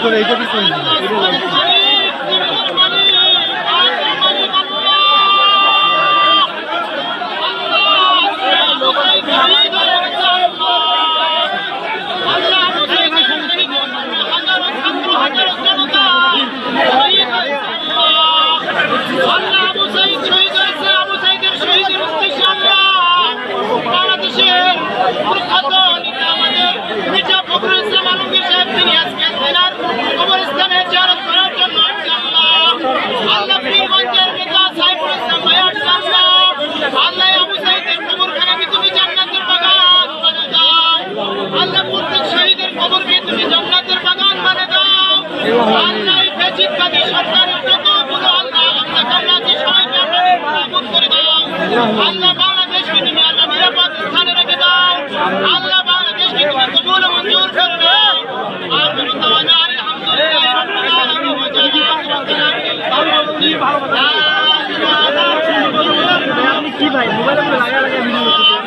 করে এইটা কি করবে? আল্লাহ বাংলাদেশকে তুমি আল্লাহ নিরাপদ স্থানে রেখে দাও। আল্লাহ বাংলাদেশকে তুমি কবুল ও মঞ্জুর করে দাও। আখিরু দাওয়ানা আলহামদুলিল্লাহি রাব্বিল আলামিন ওয়া জাআলা কি ভাই মোবাইলে লাগা লাগা ভিডিও করতেছে।